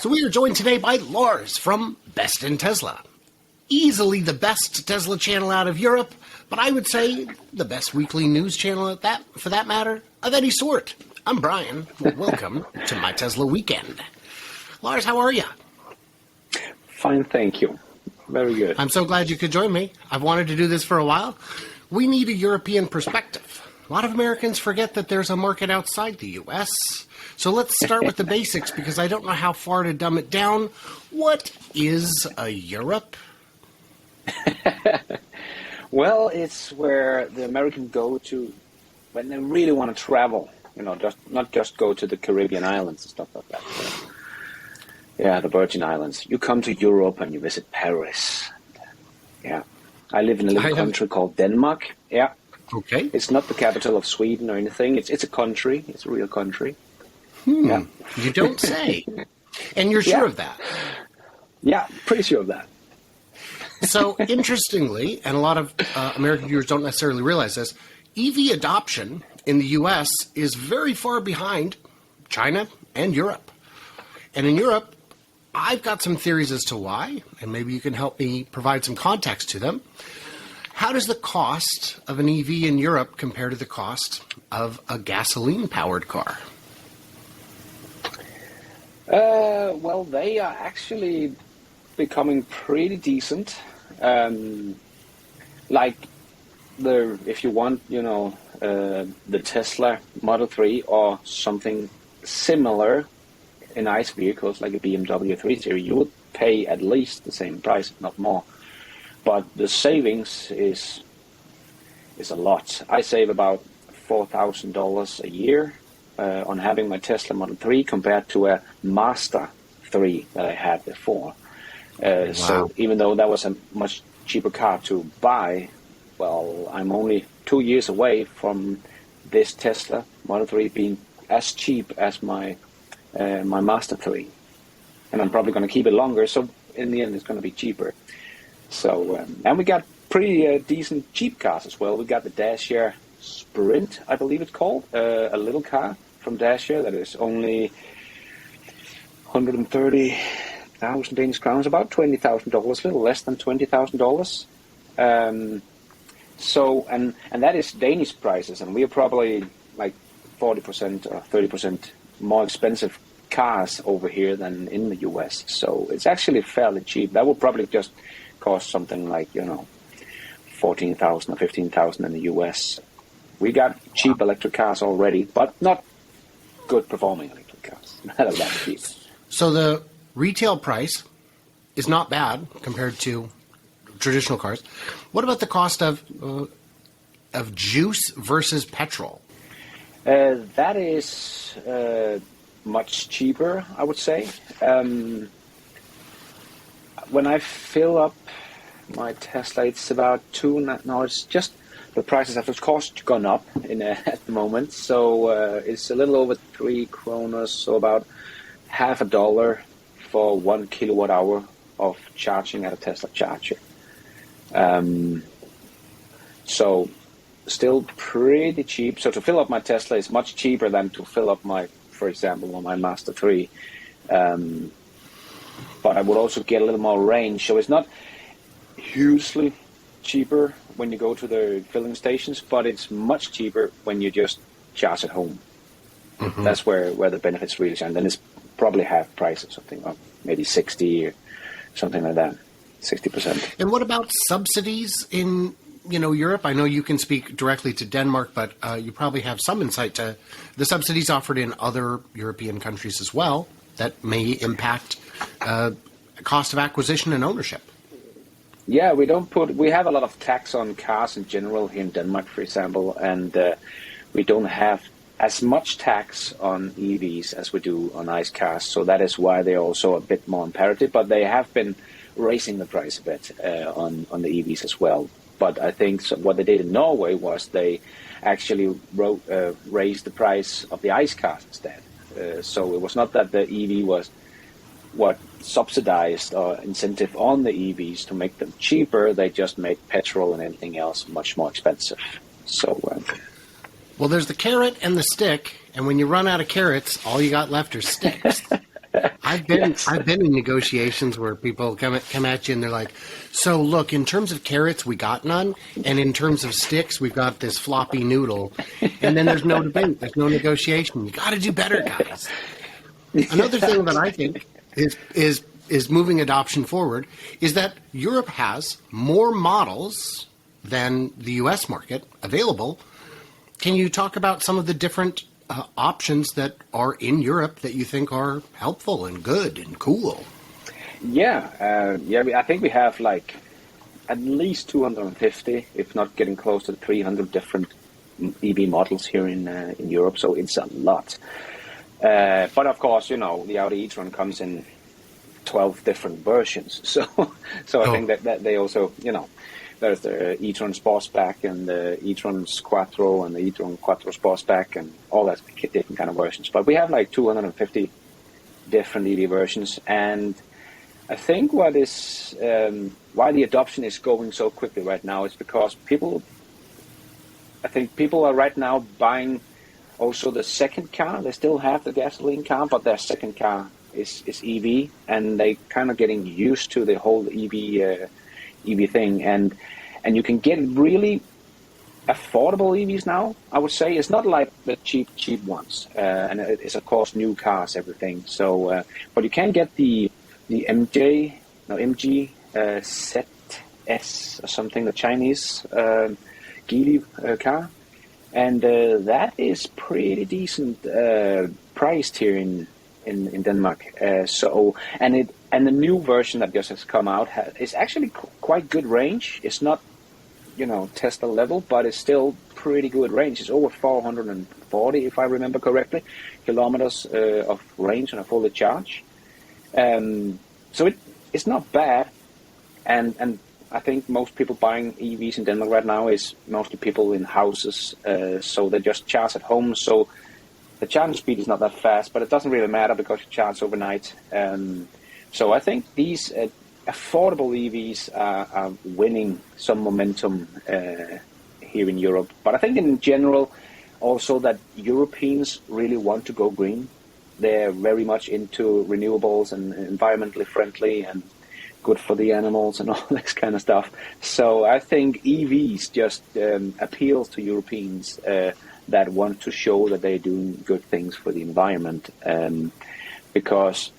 So we are joined today by Lars from Best in Tesla. Easily the best Tesla channel out of Europe, but I would say the best weekly news channel at that, for that matter, of any sort. I'm Brian. Welcome to my Tesla weekend. Lars, how are you? Fine, thank you. Very good. I'm so glad you could join me. I've wanted to do this for a while. We need a European perspective. A lot of Americans forget that there's a market outside the U.S. So let's start with the basics because I don't know how far to dumb it down. What is a Europe? Well, it's where the Americans go to when they really want to travel. You know, not just go to the Caribbean islands and stuff like that. Yeah, the Virgin Islands. You come to Europe and you visit Paris. Yeah. I live in a little country called Denmark. Yeah. Okay. It's not the capital of Sweden or anything. It's a country. It's a real country. Yeah. You don't say. And you're sure of that? Yeah, pretty sure of that. So, interestingly, and a lot of American viewers don't necessarily realize this, EV adoption in the U.S. is very far behind China and Europe. And in Europe, I've got some theories as to why, and maybe you can help me provide some context to them. How does the cost of an EV in Europe compare to the cost of a gasoline-powered car? Well, they are actually becoming pretty decent. Like if you want, the Tesla Model 3 or something similar in ICE vehicles like a BMW 3 Series, you would pay at least the same price, if not more. But the savings is a lot. I save about $4,000 a year on having my Tesla Model 3 compared to a Master 3 that I had before. Wow. So even though that was a much cheaper car to buy, well, I'm only 2 years away from this Tesla Model 3 being as cheap as my Master 3. And I'm probably going to keep it longer, so in the end it's going to be cheaper. So, and we got pretty decent cheap cars as well. We got the Dacia Sprint, I believe it's called, a little car from Dacia that is only 130,000 Danish crowns, about $20,000, a little less than $20,000. So, and that is Danish prices, and we are probably like 40% or 30% more expensive cars over here than in the US. So it's actually fairly cheap. That would probably just cost something like, $14,000 or $15,000 in the US. We got cheap electric cars already, but not good performing electric cars. Not a lot cheap. So the retail price is not bad compared to traditional cars. What about the cost of juice versus petrol? That is much cheaper, I would say. When I fill up my Tesla, it's about it's just the prices have of course gone up at the moment. So it's a little over 3 kroner, so about $0.50 for 1 kilowatt hour of charging at a Tesla charger. So still pretty cheap. So to fill up my Tesla is much cheaper than to fill up for example, my Master 3. But I would also get a little more range. So it's not hugely cheaper when you go to the filling stations, but it's much cheaper when you just charge at home. Mm-hmm. That's where the benefits really shine. Then it's probably half price or something, or maybe 60 or something like that, 60%. And what about subsidies in Europe? I know you can speak directly to Denmark, but you probably have some insight to the subsidies offered in other European countries as well that may impact cost of acquisition and ownership. Yeah, we have a lot of tax on cars in general here in Denmark, for example, and we don't have as much tax on EVs as we do on ICE cars. So that is why they're also a bit more imperative, but they have been raising the price a bit on the EVs as well. But I think what they did in Norway was they actually raised the price of the ICE cars instead. So it was not that the EV was what subsidized or incentive on the EVs to make them cheaper. They just made petrol and everything else much more expensive. So, well, there's the carrot and the stick, and when you run out of carrots, all you got left are sticks. I've been Yes. I've been in negotiations where people come at you and they're like, "So look, in terms of carrots, we got none, and in terms of sticks, we've got this floppy noodle." And then there's no debate, there's no negotiation. You got to do better, guys. Another thing that I think is moving adoption forward is that Europe has more models than the U.S. market available. Can you talk about some of the different options that are in Europe that you think are helpful and good and cool? I think we have like at least 250, if not getting close to 300 different EV models here in Europe. So it's a lot. But of course, the Audi e-tron comes in 12 different versions. So I think that they also, there's the e-tron Sportsback and the e-tron Quattro and the e-tron Quattro Sportsback and all that different kind of versions. But we have like 250 different EV versions. And I think why the adoption is going so quickly right now is because people are right now buying also the second car. They still have the gasoline car, but their second car is EV, and they kind of getting used to the whole EV thing, and you can get really affordable EVs now. I would say it's not like the cheap ones, and it's of course new cars, everything. So, but you can get the MG ZS or something, the Chinese Geely car. And that is pretty decent priced here in Denmark. And the new version that just has come out is actually quite good range. It's not, Tesla level, but it's still pretty good range. It's over 440, if I remember correctly, kilometers of range on a fully charge. So it's not bad, and I think most people buying EVs in Denmark right now is mostly people in houses, so they just charge at home. So the charging speed is not that fast, but it doesn't really matter because you charge overnight. So I think these affordable EVs are winning some momentum here in Europe. But I think in general also that Europeans really want to go green. They're very much into renewables and environmentally friendly and good for the animals and all this kind of stuff. So I think EVs just appeals to Europeans that want to show that they're doing good things for the environment. Because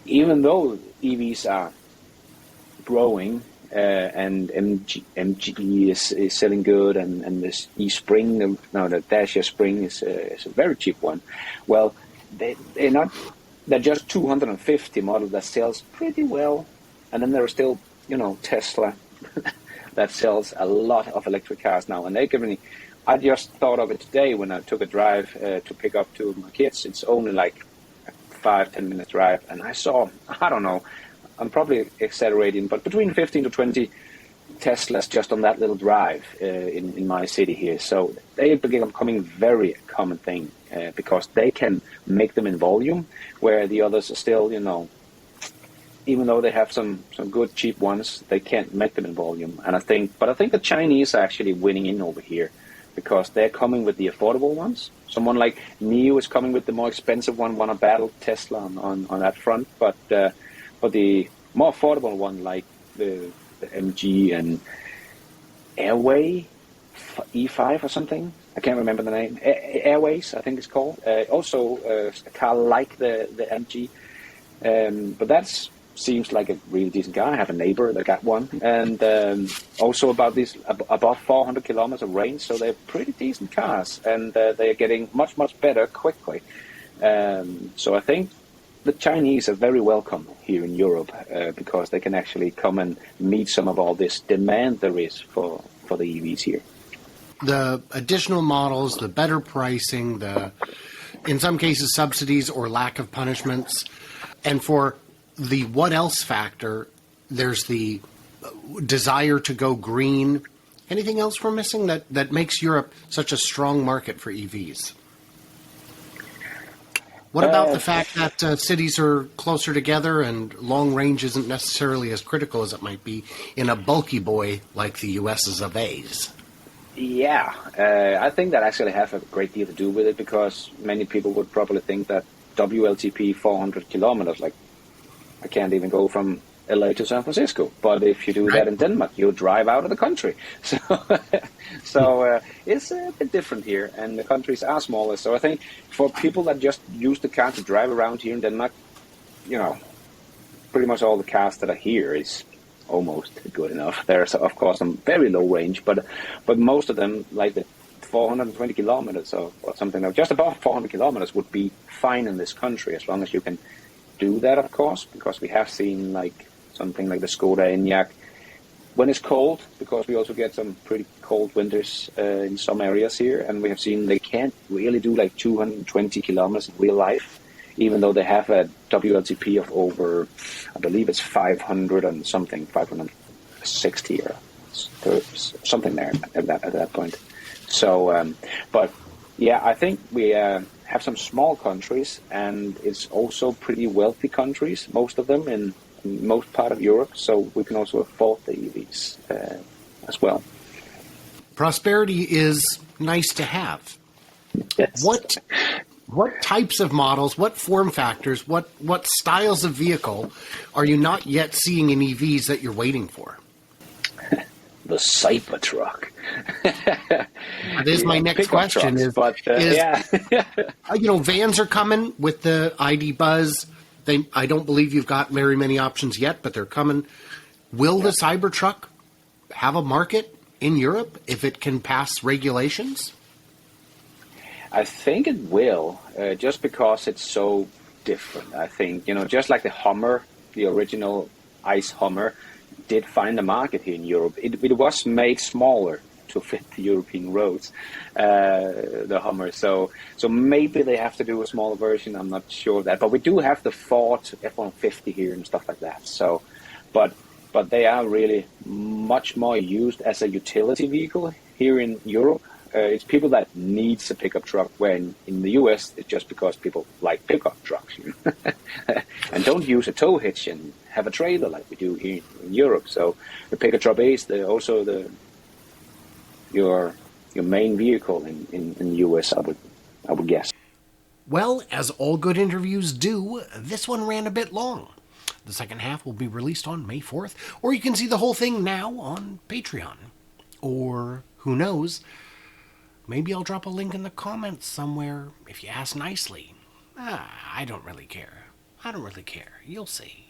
even though EVs are growing and MG is selling good, and this e-Spring, the Dacia Spring is a very cheap one. Well, they're just 250 models that sells pretty well. And then there are still, Tesla that sells a lot of electric cars now. And I just thought of it today when I took a drive to pick up two of my kids. It's only like a 5-10 minute drive. And I saw, I don't know, I'm probably exaggerating, but between 15 to 20 Teslas just on that little drive in my city here. So they become becoming very common thing because they can make them in volume, where the others are still, even though they have some good cheap ones, they can't make them in volume. And I think the Chinese are actually winning in over here because they're coming with the affordable ones. Someone like NIO is coming with the more expensive one, want to battle Tesla on that front. But the more affordable one, like the MG and Airway E5 or something, I can't remember the name. Airways, I think it's called. Also a car like the MG, but that's seems like a really decent car. I have a neighbor that got one, and also about these above 400 kilometers of range, so they're pretty decent cars, and they're getting much better quickly. So I think the Chinese are very welcome here in Europe because they can actually come and meet some of all this demand there is for the EVs here. The additional models, the better pricing, in some cases subsidies or lack of punishments, and for the what else factor, there's the desire to go green. Anything else we're missing that makes Europe such a strong market for EVs? What about the fact that cities are closer together and long range isn't necessarily as critical as it might be in a bulky boy like the US's of A's? Yeah, I think that actually has a great deal to do with it because many people would probably think that WLTP 400 kilometers. Like, I can't even go from LA to San Francisco. But if you do that in Denmark, you drive out of the country. So it's a bit different here, and the countries are smaller. So I think for people that just use the car to drive around here in Denmark, you know, pretty much all the cars that are here is almost good enough. There's, of course, some very low range, but most of them, like the 420 kilometers or something, like just above 400 kilometers would be fine in this country, as long as you can do that, of course, because we have seen like something like the Skoda Enyaq when it's cold, because we also get some pretty cold winters in some areas here, and we have seen they can't really do like 220 kilometers in real life, even though they have a WLTP of over, I believe it's 500 and something, 560 or something there at that point. So, but yeah, I think we have some small countries, and it's also pretty wealthy countries, most of them in most part of Europe, so we can also afford the EVs as well. Prosperity is nice to have. Yes. What types of models, what form factors, what styles of vehicle are you not yet seeing in EVs that you're waiting for? The CyberTruck. That is my next question. Vans are coming with the ID Buzz. I don't believe you've got very many options yet, but they're coming. Will the CyberTruck have a market in Europe if it can pass regulations? I think it will, just because it's so different. I think, just like the Hummer, the original ICE Hummer, did find a market here in Europe. It was made smaller to fit the European roads, the Hummer. So maybe they have to do a smaller version. I'm not sure of that. But we do have the Ford F-150 here and stuff like that. So, but they are really much more used as a utility vehicle here in Europe. It's people that needs a pickup truck, when in the US it's just because people like pickup trucks and don't use a tow hitch and have a trailer like we do here in Europe. So the pickup truck is also your main vehicle in the US, I would guess. Well, as all good interviews do, this one ran a bit long. The second half will be released on May 4th, or you can see the whole thing now on Patreon. Or, who knows, maybe I'll drop a link in the comments somewhere if you ask nicely. I don't really care. You'll see.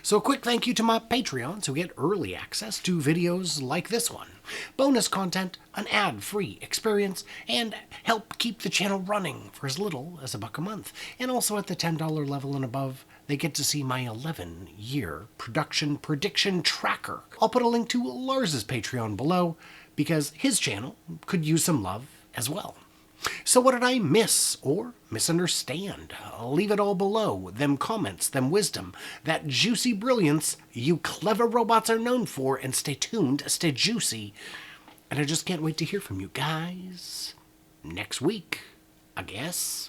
So a quick thank you to my Patreons who get early access to videos like this one, bonus content, an ad-free experience, and help keep the channel running for as little as $1 a month. And also at the $10 level and above, they get to see my 11-year production prediction tracker. I'll put a link to Lars's Patreon below, because his channel could use some love as well. So what did I miss or misunderstand? Leave it all below. Them comments, them wisdom, that juicy brilliance you clever robots are known for, and stay tuned, stay juicy. And I just can't wait to hear from you guys next week, I guess.